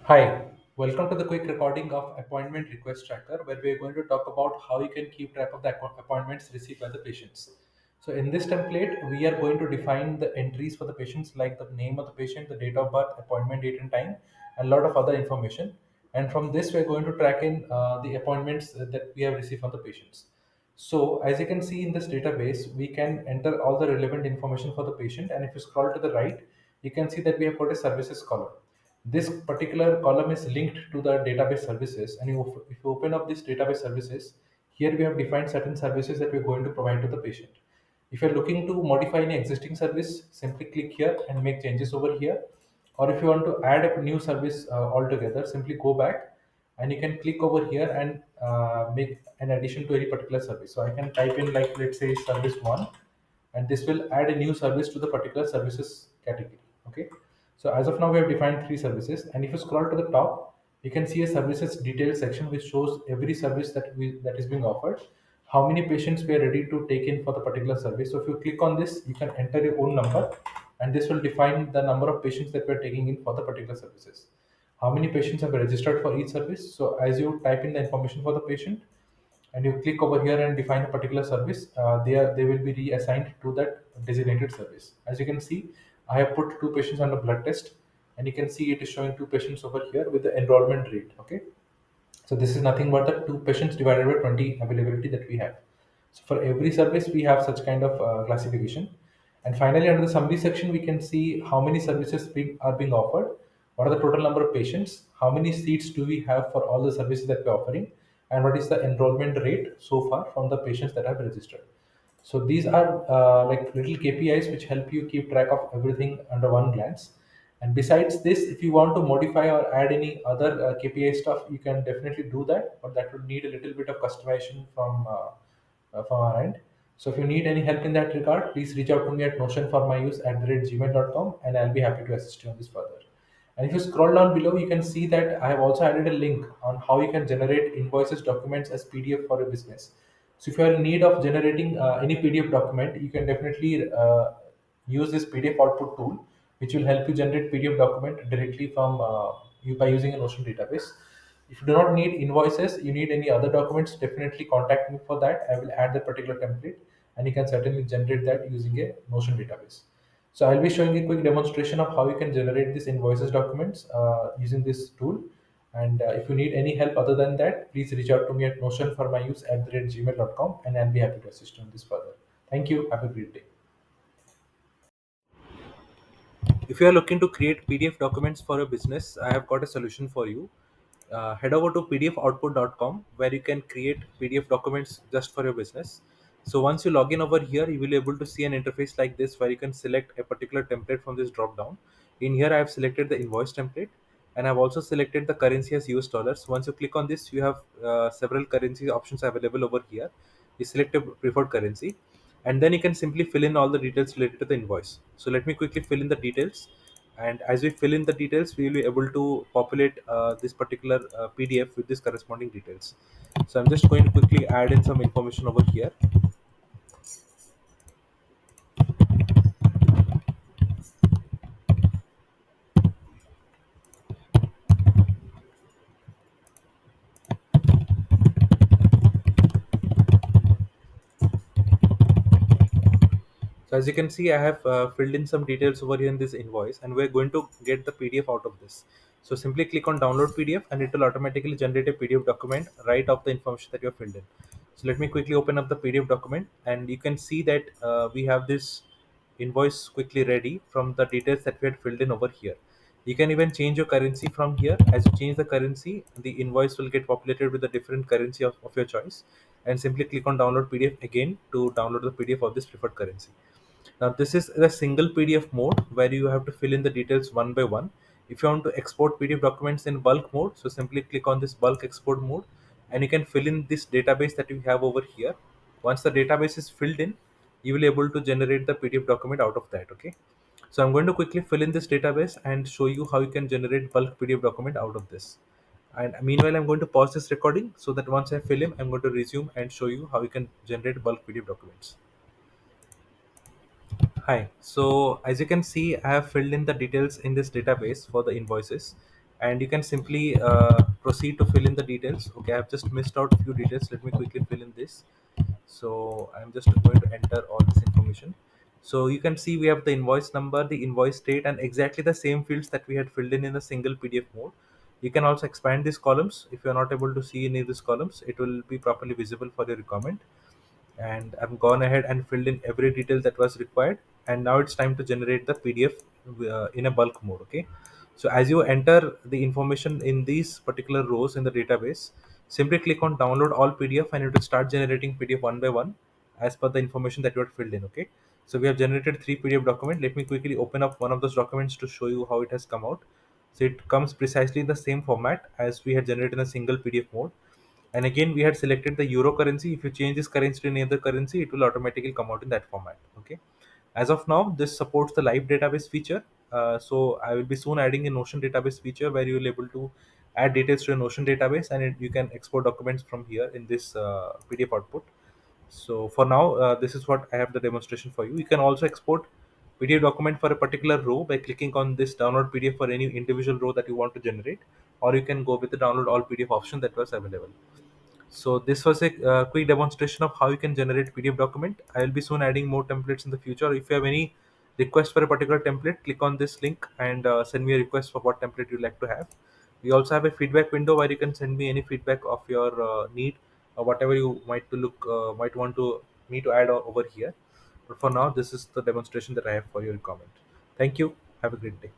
Hi, welcome to the quick recording of Appointment Request Tracker, where we are going to talk about how you can keep track of the appointments received by the patients. So, in this template, we are going to define the entries for the patients, like the name of the patient, the date of birth, appointment date and time, and a lot of other information. And from this, we're going to track in the appointments that we have received from the patients. So, as you can see in this database, we can enter all the relevant information for the patient. And if you scroll to the right, you can see that we have got a services column. This particular column is linked to the database services, and if you open up this database services, here we have defined certain services that we're going to provide to the patient. If you're looking to modify any existing service, simply click here and make changes over here. Or if you want to add a new service altogether, simply go back and you can click over here and make an addition to any particular service. So I can type in, like, let's say service one, and this will add a new service to the particular services category. Okay, so as of now we have defined three services, and if you scroll to the top, you can see a services details section which shows every service that is being offered, how many patients we are ready to take in for the particular service. So if you click on this, you can enter your own number, and this will define the number of patients that we are taking in for the particular services. How many patients have registered for each service? So as you type in the information for the patient, and you click over here and define a particular service, they will be reassigned to that designated service. As you can see, I have put two patients on the blood test, and you can see it is showing two patients over here with the enrollment rate. Okay, so this is nothing but the two patients divided by 20 availability that we have. So for every service, we have such kind of classification. And finally, under the summary section, we can see how many services are being offered, what are the total number of patients, how many seats do we have for all the services that we're offering, and what is the enrollment rate so far from the patients that have registered. So these are like little KPIs which help you keep track of everything under one glance. And besides this, if you want to modify or add any other KPI stuff, you can definitely do that, but that would need a little bit of customization from our end. So if you need any help in that regard, please reach out to me at notionformyuse@gmail.com, and I'll be happy to assist you on this further. And if you scroll down below, you can see that I have also added a link on how you can generate invoices documents as PDF for your business. So if you are in need of generating any PDF document, you can definitely use this PDF output tool, which will help you generate PDF document directly from you by using a Notion database. If you do not need invoices, you need any other documents, definitely contact me for that. I will add the particular template, and you can certainly generate that using a Notion database. So I'll be showing a quick demonstration of how you can generate these invoices documents using this tool. And if you need any help other than that, please reach out to me at notionformyuse@gmail.com, and I'll be happy to assist you on this further. Thank you. Have a great day. If you are looking to create PDF documents for your business, I have got a solution for you. Head over to pdfoutput.com, where you can create PDF documents just for your business. So once you log in over here, you will be able to see an interface like this, where you can select a particular template from this drop down. In here, I have selected the invoice template, and I've also selected the currency as US dollars. Once you click on this, you have several currency options available over here. You select a preferred currency, and then you can simply fill in all the details related to the invoice. So let me quickly fill in the details, and as we fill in the details, we will be able to populate this particular PDF with this corresponding details. So I'm just going to quickly add in some information over here. So as you can see, I have filled in some details over here in this invoice, and we're going to get the PDF out of this. So simply click on download PDF, and it will automatically generate a PDF document right off the information that you have filled in. So let me quickly open up the PDF document, and you can see that we have this invoice quickly ready from the details that we had filled in over here. You can even change your currency from here. As you change the currency, the invoice will get populated with a different currency of your choice, and simply click on download PDF again to download the PDF of this preferred currency. Now this is a single PDF mode where you have to fill in the details one by one. If you want to export PDF documents in bulk mode, so simply click on this bulk export mode, and you can fill in this database that you have over here. Once the database is filled in, you will be able to generate the PDF document out of that. Okay. So I'm going to quickly fill in this database and show you how you can generate bulk PDF document out of this. And meanwhile, I'm going to pause this recording so that once I fill in, I'm going to resume and show you how you can generate bulk PDF documents. Hi. So as you can see, I have filled in the details in this database for the invoices. and you can simply proceed to fill in the details. Okay, I've just missed out a few details. Let me quickly fill in this. So I'm just going to enter all this information. So you can see we have the invoice number, the invoice date, and exactly the same fields that we had filled in a single PDF mode. You can also expand these columns. If you're not able to see any of these columns, it will be properly visible for your requirement. And I've gone ahead and filled in every detail that was required. And now it's time to generate the PDF in a bulk mode. Okay. So as you enter the information in these particular rows in the database, simply click on download all PDF and it will start generating PDF one by one as per the information that you had filled in. Okay. So we have generated three PDF document. Let me quickly open up one of those documents to show you how it has come out. So it comes precisely in the same format as we had generated in a single PDF mode. And again, we had selected the euro currency. If you change this currency to any other currency, it will automatically come out in that format. Okay. As of now, this supports the live database feature. So I will be soon adding a Notion database feature where you will able to add details to a Notion database, and you can export documents from here in this PDF output. So for now, this is what I have the demonstration for you. You can also export PDF document for a particular row by clicking on this download PDF for any individual row that you want to generate, or you can go with the download all PDF option that was available. So this was a quick demonstration of how you can generate PDF document. I will be soon adding more templates in the future. If you have any request for a particular template, click on this link and send me a request for what template you'd like to have. We also have a feedback window where you can send me any feedback of your need or whatever you might want to me to add over here. But for now, this is the demonstration that I have for your comment. Thank you. Have a great day.